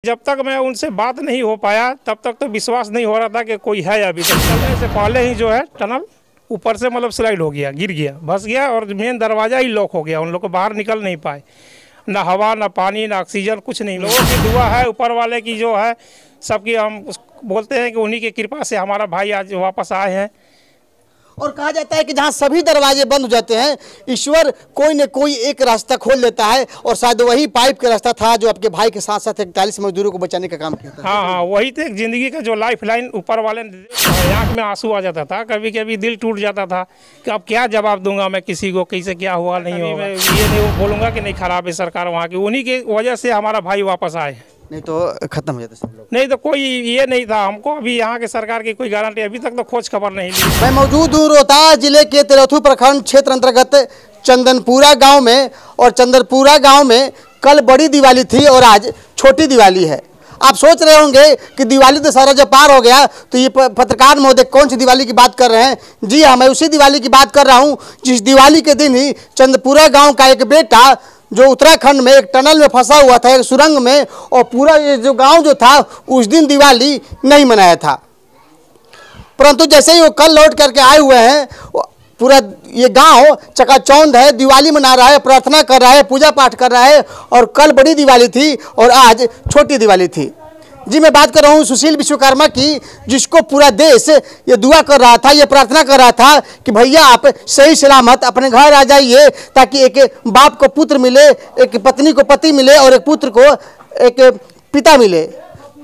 जब तक मैं उनसे बात नहीं हो पाया तब तक तो विश्वास नहीं हो रहा था कि कोई है। अभी तक चलने से पहले ही जो है टनल ऊपर से मतलब स्लाइड हो गया, गिर गया, बस गया और मेन दरवाज़ा ही लॉक हो गया। उन लोग को बाहर निकल नहीं पाए, ना हवा ना पानी ना ऑक्सीजन, कुछ नहीं। लोगों की दुआ है, ऊपर वाले की जो है सबकी, हम बोलते हैं कि उन्हीं की कृपा से हमारा भाई आज वापस आए हैं। और कहा जाता है कि जहाँ सभी दरवाजे बंद हो जाते हैं, ईश्वर कोई न कोई एक रास्ता खोल देता है, और शायद वही पाइप का रास्ता था जो आपके भाई के साथ साथ 41 मजदूरों को बचाने का काम किया था। हाँ, वही तो एक ज़िंदगी का जो लाइफ लाइन ऊपर वाले ने। आँख में आंसू आ जाता था, कभी कभी दिल टूट जाता था कि अब क्या जवाब दूंगा मैं किसी को, कैसे क्या हुआ नहीं हुआ। मैं ये नहीं बोलूँगा कि नहीं खराब है सरकार वहाँ की, उन्हीं की वजह से हमारा भाई वापस आए, नहीं तो खत्म हो जाता सब लोग। नहीं तो कोई ये नहीं था। हमको अभी यहाँ के सरकार की कोई गारंटी अभी तक तो खोज खबर नहीं ली। मैं मौजूद हूँ रोहतास जिले के तिरथू प्रखंड क्षेत्र अंतर्गत चंदनपुरा गांव में, और चंदनपुरा गांव में कल बड़ी दिवाली थी और आज छोटी दिवाली है। आप सोच रहे होंगे कि दिवाली तो सारा जब पार हो गया तो ये पत्रकार महोदय कौन सी दिवाली की बात कर रहे हैं। जी हाँ, मैं उसी दिवाली की बात कर रहा हूँ जिस दिवाली के दिन ही चंदनपुरा गाँव का एक बेटा जो उत्तराखंड में एक टनल में फंसा हुआ था, एक सुरंग में, और पूरा ये जो गांव जो था उस दिन दिवाली नहीं मनाया था। परंतु जैसे ही वो कल लौट करके आए हुए हैं, पूरा ये गांव चकाचौंध है, दिवाली मना रहा है, प्रार्थना कर रहा है, पूजा पाठ कर रहा है। और कल बड़ी दिवाली थी और आज छोटी दिवाली थी। जी, मैं बात कर रहा हूँ सुशील विश्वकर्मा की, जिसको पूरा देश ये दुआ कर रहा था, ये प्रार्थना कर रहा था कि भैया आप सही सलामत अपने घर आ जाइए, ताकि एक बाप को पुत्र मिले, एक पत्नी को पति मिले और एक पुत्र को एक पिता मिले।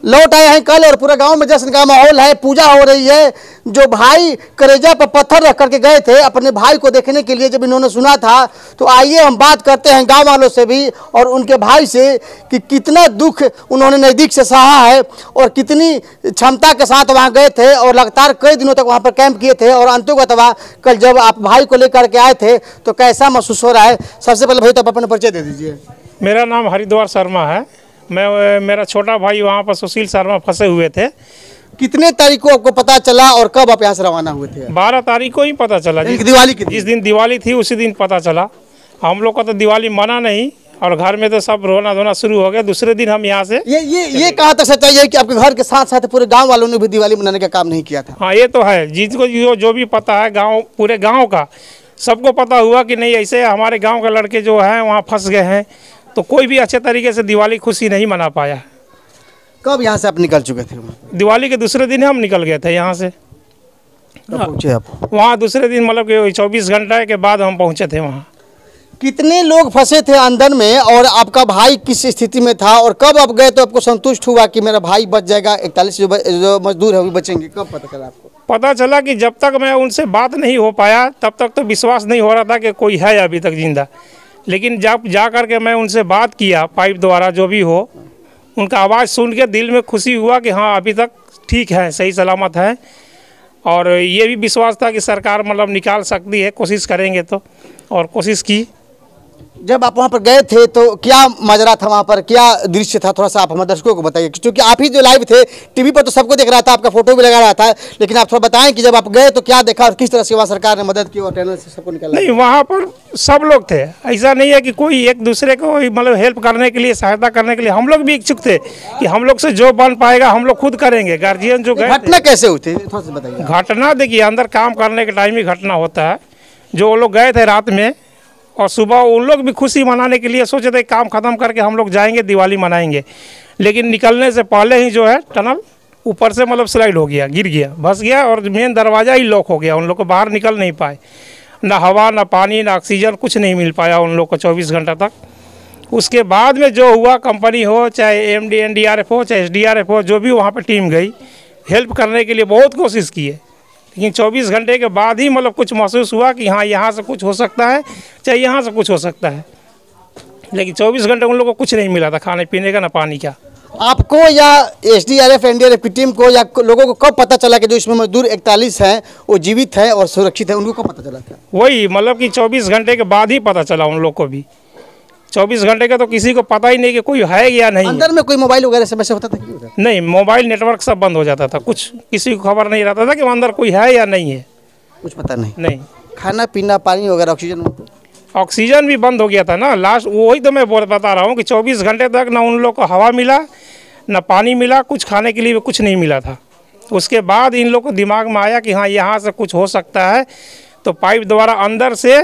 लौट आए हैं कल और पूरा गांव में जश्न का माहौल है, पूजा हो रही है। जो भाई करेजा पर पत्थर रख करके गए थे अपने भाई को देखने के लिए, जब इन्होंने सुना था, तो आइए हम बात करते हैं गांव वालों से भी और उनके भाई से कि कितना दुख उन्होंने नज़दीक से सहा है और कितनी क्षमता के साथ वहां गए थे और लगातार कई दिनों तक वहां पर कैंप किए थे। और अंतोगतवा कल जब आप भाई को लेकर के आए थे तो कैसा महसूस हो रहा है? सबसे पहले भाई तो आप अपना परिचय दे दीजिए। मेरा नाम हरिद्वार शर्मा है। मेरा छोटा भाई वहाँ पर सुशील शर्मा फंसे हुए थे। कितने तारीख को आपको पता चला और कब आप यहाँ से रवाना हुए थे? 12 तारीख को ही पता चला। दिवाली की जिस दिन दिवाली थी उसी दिन पता चला। हम लोग का तो दिवाली मना नहीं और घर में तो सब रोना धोना शुरू हो गया। दूसरे दिन हम यहाँ से ये कहाँ तक सच्चाई है कि आपके घर के साथ साथ पूरे गांव वालों ने भी दिवाली मनाने का काम नहीं किया था? हाँ, ये तो है। जिसको जो भी पता है गाँव, पूरे गाँव का सबको पता हुआ कि नहीं ऐसे हमारे गाँव के लड़के जो हैं वहाँ फंस गए हैं, तो कोई भी अच्छे तरीके से दिवाली खुशी नहीं मना पाया। कब यहाँ से आप निकल चुके थे? दिवाली के दूसरे दिन हम निकल गए थे यहाँ से। कब पहुँचे आप वहाँ? दूसरे दिन, मतलब कि 24 घंटे के बाद हम पहुँचे थे वहाँ। कितने लोग फंसे थे अंदर में और आपका भाई किस स्थिति में था, और कब आप गए तो आपको संतुष्ट हुआ कि मेरा भाई बच जाएगा, 41 जो मजदूर है वो बचेंगे? कब पता चला आपको? पता चला कि जब तक मैं उनसे बात नहीं हो पाया तब तक तो विश्वास नहीं हो रहा था कि कोई है अभी तक जिंदा। लेकिन जब जा कर के मैं उनसे बात किया पाइप द्वारा, जो भी हो, उनका आवाज़ सुन के दिल में खुशी हुआ कि हाँ अभी तक ठीक है, सही सलामत है। और ये भी विश्वास था कि सरकार मतलब निकाल सकती है, कोशिश करेंगे तो, और कोशिश की। जब आप वहाँ पर गए थे तो क्या माजरा था वहाँ पर, क्या दृश्य था? थोड़ा सा आप हमारे दर्शकों को बताइए, क्योंकि आप ही जो लाइव थे, टीवी पर तो सबको देख रहा था, आपका फोटो भी लगा रहा था, लेकिन आप थोड़ा बताएं कि जब आप गए तो क्या देखा और किस तरह से वहाँ सरकार ने मदद की और टनल से सबको निकाला? नहीं, वहाँ पर सब लोग थे। ऐसा नहीं है कि कोई एक दूसरे को मतलब हेल्प करने के लिए, सहायता करने के लिए हम लोग भी इच्छुक थे कि हम लोग से जो बन पाएगा हम लोग खुद करेंगे। गार्जियन जो गए, घटना कैसे हुई थी थोड़ा सा बताइए। घटना देखिए, अंदर काम करने के टाइम ही घटना होता है। जो वो लोग गए थे रात में और सुबह उन लोग भी खुशी मनाने के लिए सोचे थे काम ख़त्म करके हम लोग जाएंगे दिवाली मनाएंगे। लेकिन निकलने से पहले ही जो है टनल ऊपर से मतलब स्लाइड हो गया, गिर गया, बस गया और मेन दरवाज़ा ही लॉक हो गया। उन लोग को बाहर निकल नहीं पाए, ना हवा ना पानी ना ऑक्सीजन, कुछ नहीं मिल पाया उन लोग को 24 घंटा तक। उसके बाद में जो हुआ, कंपनी हो चाहे NDRF हो चाहे SDRF हो, जो भी वहाँ पर टीम गई हेल्प करने के लिए बहुत कोशिश की है। लेकिन 24 घंटे के बाद ही मतलब कुछ महसूस हुआ कि हाँ यहाँ से कुछ हो सकता है, चाहे यहाँ से कुछ हो सकता है। लेकिन 24 घंटे उन लोगों को कुछ नहीं मिला था, खाने पीने का ना पानी का। आपको या SDRF NDRF की टीम को या लोगों को कब पता चला कि जो इसमें मजदूर 41 हैं वो जीवित हैं और सुरक्षित हैं? उनको कब पता चला था? वही मतलब कि 24 घंटे के बाद ही पता चला उन लोग को भी। 24 घंटे का तो किसी को पता ही नहीं कि कोई है या नहीं। अंदर में कोई मोबाइल वगैरह समस्या होता था कि नहीं? मोबाइल नेटवर्क सब बंद हो जाता था, कुछ किसी को खबर नहीं रहता था कि अंदर कोई है या नहीं है, कुछ पता नहीं। नहीं, खाना पीना पानी वगैरह ऑक्सीजन भी बंद हो गया था ना लास्ट। वही तो मैं बता रहा हूँ कि 24 घंटे तक ना उन लोग को हवा मिला, न पानी मिला, कुछ खाने के लिए कुछ नहीं मिला था। उसके बाद इन लोग को दिमाग में आया कि हाँ यहाँ से कुछ हो सकता है, तो पाइप द्वारा अंदर से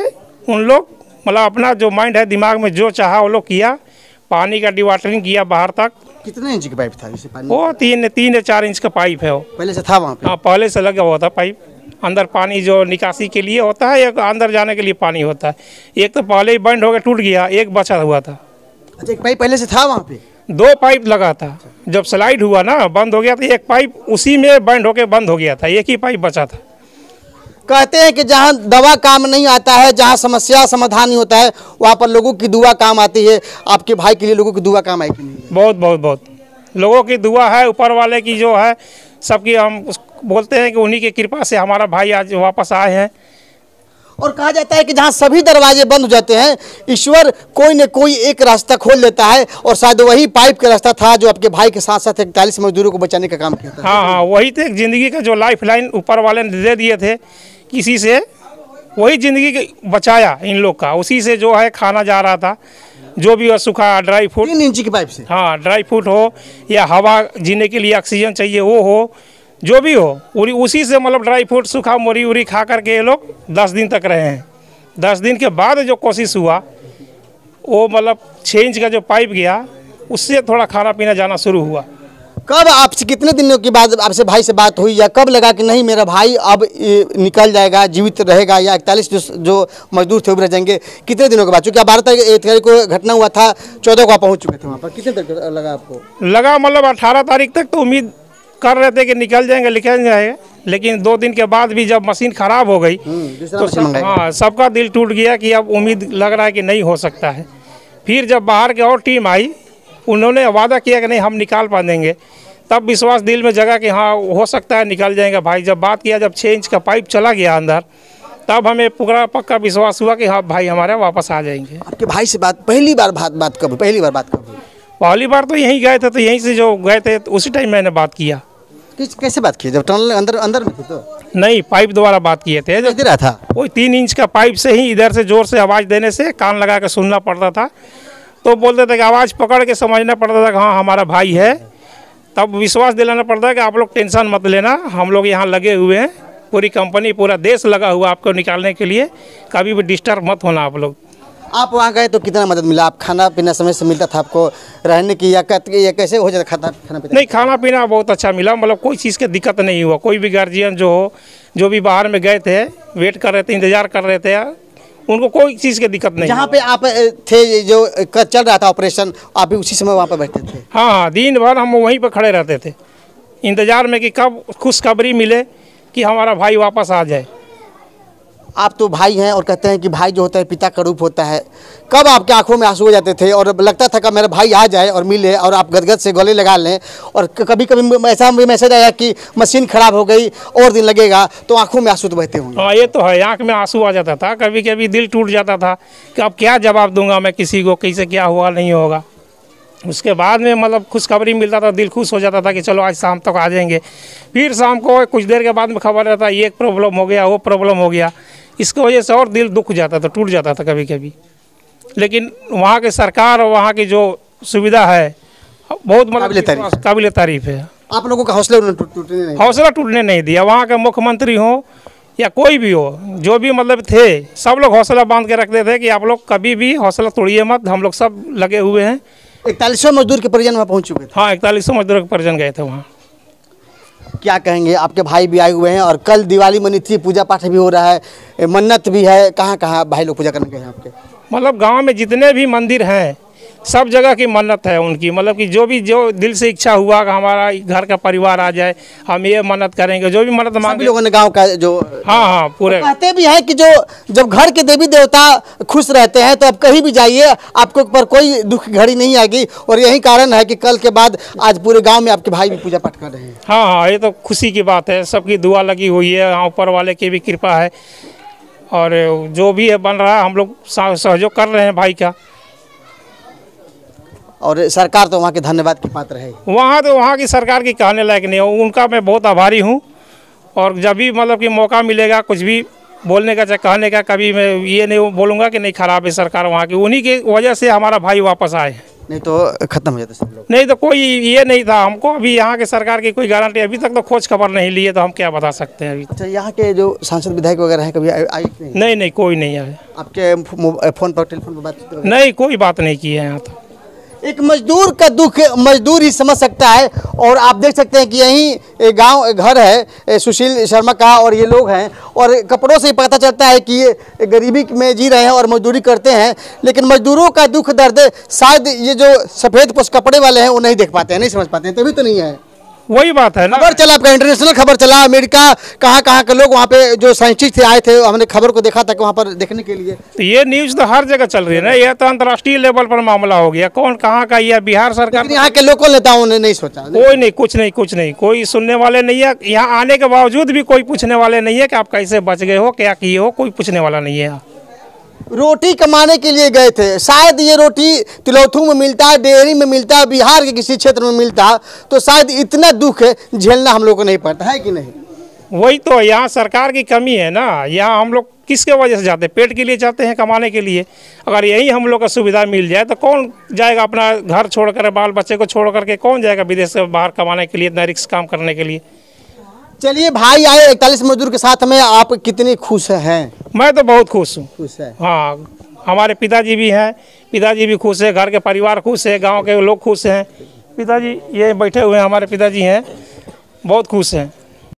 उन लोग मतलब अपना जो माइंड है दिमाग में जो चाहा वो लोग किया, पानी का डिवाटरिंग किया बाहर तक। कितने इंच की पाइप था इसे पानी? वो 3 या 4 इंच का पाइप है वो। पहले से था वहाँ पे? हाँ, पहले से लगा हुआ था पाइप। अंदर पानी जो निकासी के लिए होता है, एक अंदर जाने के लिए पानी होता है। एक तो पहले ही बंद हो गया, टूट गया, एक बचा हुआ था। अच्छा, एक पाइप पहले से था वहाँ पे? 2 पाइप लगा था। जब स्लाइड हुआ ना, बंद हो गया, तो एक पाइप उसी में बंद होके बंद हो गया था, एक ही पाइप बचा था। कहते हैं कि जहाँ दवा काम नहीं आता है, जहाँ समस्या समाधान नहीं होता है, वहाँ पर लोगों की दुआ काम आती है। आपके भाई के लिए लोगों की दुआ काम आई कि नहीं? बहुत बहुत बहुत लोगों की दुआ है, ऊपर वाले की जो है सबकी। हम बोलते हैं कि उन्हीं की कृपा से हमारा भाई आज वापस आए हैं। और कहा जाता है कि जहाँ सभी दरवाजे बंद हो जाते हैं, ईश्वर कोई न कोई एक रास्ता खोल देता है, और शायद वही पाइप का रास्ता था जो आपके भाई के साथ साथ 41 मजदूरों को बचाने का काम किया था। हाँ, वही तो एक ज़िंदगी का जो लाइफ लाइन ऊपर वाले ने दे दिए थे किसी से, वही ज़िंदगी बचाया इन लोग का। उसी से जो है खाना जा रहा था, जो भी हो, सूखा ड्राई फ्रूट। 3 इंच की पाइप से? हाँ, ड्राई फ्रूट हो या हवा जीने के लिए ऑक्सीजन चाहिए वो हो, जो भी हो, उसी से मतलब ड्राई फ्रूट, सूखा मोरी उरी खा करके ये लोग 10 दिन तक रहे हैं। 10 दिन के बाद जो कोशिश हुआ, वो मतलब 6 इंच का जो पाइप गया, उससे थोड़ा खाना पीना जाना शुरू हुआ। कब आपसे, कितने दिनों के बाद आपसे भाई से बात हुई, या कब लगा कि नहीं मेरा भाई अब निकल जाएगा, जीवित रहेगा, या 41 जो मजदूर थे वो रह जाएंगे? कितने दिनों के बाद? चूँकि 12 तारीख को घटना हुआ था, 14 को आप पहुँच चुके थे वहाँ पर, कितने तक लगा आपको? लगा मतलब 18 तारीख तक तो उम्मीद कर रहे थे कि निकल जाएंगे, लेकिन 2 दिन के बाद भी जब मशीन ख़राब हो गई तो सबका दिल टूट गया कि अब उम्मीद लग रहा है कि नहीं हो सकता है। फिर जब बाहर की और टीम आई, उन्होंने वादा किया कि नहीं हम निकाल पाएंगे, तब विश्वास दिल में जगा कि हाँ हो सकता है निकल जाएगा भाई। जब बात किया, जब 6 इंच का पाइप चला गया अंदर, तब हमें पूरा पक्का विश्वास हुआ कि हाँ भाई हमारे वापस आ जाएंगे। आपके भाई से पहली बार बात कब? पहली बार तो यहीं गए थे, तो यहीं से जो गए थे उसी टाइम मैंने बात किया। कैसे बात की? जब टनल अंदर में थे तो? नहीं, पाइप द्वारा बात किए थे। जब रहा था वही 3 इंच का पाइप से ही इधर से जोर से आवाज़ देने से कान लगा के सुनना पड़ता था, तो बोलते थे कि आवाज़ पकड़ के समझना पड़ता था कि हाँ हमारा भाई है। तब विश्वास दिलाना पड़ता है कि आप लोग टेंशन मत लेना, हम लोग यहाँ लगे हुए हैं, पूरी कंपनी पूरा देश लगा हुआ आपको निकालने के लिए, कभी भी डिस्टर्ब मत होना आप लोग। आप वहाँ गए तो कितना मदद मिला? आप खाना पीना समय से मिलता था आपको रहने की, या कैसे हो जाता खाना पीना? नहीं, खाना पीना बहुत अच्छा मिला, मतलब कोई चीज़ की दिक्कत नहीं हुआ। कोई भी गार्जियन जो हो, जो भी बाहर में गए थे, वेट कर रहे थे, इंतज़ार कर रहे थे, उनको कोई चीज़ की दिक्कत नहीं। जहाँ पे आप थे, जो चल रहा था ऑपरेशन, आप भी उसी समय वहाँ पर बैठे थे? हाँ, दिन भर हम वहीं पर खड़े रहते थे, इंतज़ार में कि कब खुशखबरी मिले कि हमारा भाई वापस आ जाए। आप तो भाई हैं, और कहते हैं कि भाई जो होता है पिता का रूप होता है। कब आपके आंखों में आंसू हो जाते थे और लगता था कि मेरा भाई आ जाए और मिले और आप गदगद से गले लगा लें? और कभी कभी ऐसा मैसेज आया कि मशीन खराब हो गई और दिन लगेगा, तो आंखों में आंसू तो बहते होंगे? हाँ, ये तो है, आँख में आंसू आ जाता था, कभी कभी दिल टूट जाता था कि अब क्या जवाब दूंगा मैं किसी को, कैसे क्या हुआ नहीं होगा। उसके बाद में मतलब खुशखबरी मिलता था, दिल खुश हो जाता था कि चलो आज शाम तक आ जाएंगे। फिर शाम को कुछ देर के बाद में खबर रहता ये प्रॉब्लम हो गया, वो प्रॉब्लम हो गया, इसकी वजह से और दिल दुख जाता था, टूट जाता था कभी कभी। लेकिन वहाँ की सरकार और वहाँ की जो सुविधा है बहुत मतलब काबिल तारीफ है। आप लोगों का हौसला टूटने नहीं दिया। वहाँ के मुख्यमंत्री हो या कोई भी हो, जो भी मतलब थे, सब लोग हौसला बांध के रखते थे कि आप लोग कभी भी हौसला तोड़िए मत, हम लोग सब लगे हुए हैं। 41 मजदूर के परिजन वहाँ पहुँच चुके थे? हाँ, 41 मजदूर के परिजन गए थे वहाँ। क्या कहेंगे? आपके भाई भी आए हुए हैं, और कल दिवाली मनी थी, पूजा पाठ भी हो रहा है, मन्नत भी है। कहाँ कहाँ भाई लोग पूजा करने गए हैं आपके? मतलब गांव में जितने भी मंदिर हैं, सब जगह की मन्नत है उनकी। मतलब कि जो दिल से इच्छा हुआ कि हमारा घर का परिवार आ जाए, हम ये मन्नत करेंगे, जो भी मन्नत मांगे। लोगों ने गांव का जो हाँ पूरे कहते भी हैं कि जो जब घर के देवी देवता खुश रहते हैं तो अब कहीं भी जाइए आपको पर कोई दुख घड़ी नहीं आएगी, और यही कारण है कि कल के बाद आज पूरे गाँव में आपके भाई भी पूजा पाठ कर रहे हैं। हाँ, ये तो खुशी की बात है, सबकी दुआ लगी हुई है, ऊपर वाले की भी कृपा है, और जो भी है बन रहा है, हम लोग सहयोग कर रहे हैं भाई का। और सरकार तो वहाँ के धन्यवाद की पात्र है। वहाँ की सरकार की कहने लायक नहीं है, उनका मैं बहुत आभारी हूँ। और जब भी मतलब कि मौका मिलेगा कुछ भी बोलने का चाहे कहने का, कभी मैं ये नहीं बोलूँगा कि नहीं खराब है सरकार वहाँ की, उन्हीं की वजह से हमारा भाई वापस आए। नहीं तो खत्म हो जाते सब लोग। नहीं तो कोई ये नहीं था हमको, अभी यहाँ के सरकार की कोई गारंटी अभी तक तो खोज खबर नहीं लिए, तो हम क्या बता सकते हैं अभी। अच्छा, यहाँ के जो सांसद विधायक वगैरह हैं कभी आई नहीं? नहीं नहीं, कोई नहीं आए। आपके फ़ोन पर टेलीफोन पर बातचीत वगैरह? नहीं, कोई बात नहीं की है यहाँ तो। एक मजदूर का दुख मजदूर ही समझ सकता है। और आप देख सकते हैं कि यहीं गांव घर है सुशील शर्मा का, और ये लोग हैं, और कपड़ों से ही पता चलता है कि ये गरीबी में जी रहे हैं और मजदूरी करते हैं। लेकिन मजदूरों का दुख दर्द शायद ये जो सफ़ेद पोश कपड़े वाले हैं वो नहीं देख पाते हैं, नहीं समझ पाते हैं, तभी तो नहीं है। वही बात है ना। खबर चला आपका, इंटरनेशनल खबर चला, अमेरिका कहाँ के लोग वहाँ पे जो साइंटिस्ट थे आए थे, हमने खबर को देखा था कि वहाँ पर देखने के लिए। तो ये न्यूज़ तो हर जगह चल रही है ना, ये तो अंतर्राष्ट्रीय लेवल पर मामला हो गया। कौन कहाँ का, ये बिहार सरकार, लेकिन यहाँ के लोकल नेताओं ने नहीं सोचा। कोई नहीं, कुछ नहीं, कोई सुनने वाले नहीं है। यहाँ आने के बावजूद भी कोई पूछने वाले नहीं है कि आप कैसे बच गए हो, क्या किए हो, कोई पूछने वाला नहीं है। रोटी कमाने के लिए गए थे, शायद ये रोटी तिलौथू में मिलता, डेहरी में मिलता, बिहार के किसी क्षेत्र में मिलता, तो शायद इतना दुख झेलना हम लोग को नहीं पड़ता है कि नहीं। वही तो, यहाँ सरकार की कमी है ना। यहाँ हम लोग किसके वजह से जाते हैं? पेट के लिए जाते हैं, कमाने के लिए। अगर यही हम लोग को सुविधा मिल जाए तो कौन जाएगा अपना घर छोड़कर, बाल बच्चे को छोड़ करके कौन जाएगा विदेश से बाहर कमाने के लिए, इतना रिस्क काम करने के लिए। चलिए, भाई आए 41 मजदूर के साथ में, आप कितनी खुश हैं? मैं तो बहुत खुश हूँ। खुश है। हाँ, हमारे पिताजी भी हैं, पिताजी भी खुश है, घर के परिवार खुश है, गांव के लोग खुश हैं। पिताजी ये बैठे हुए हैं, हमारे पिताजी हैं, बहुत खुश हैं।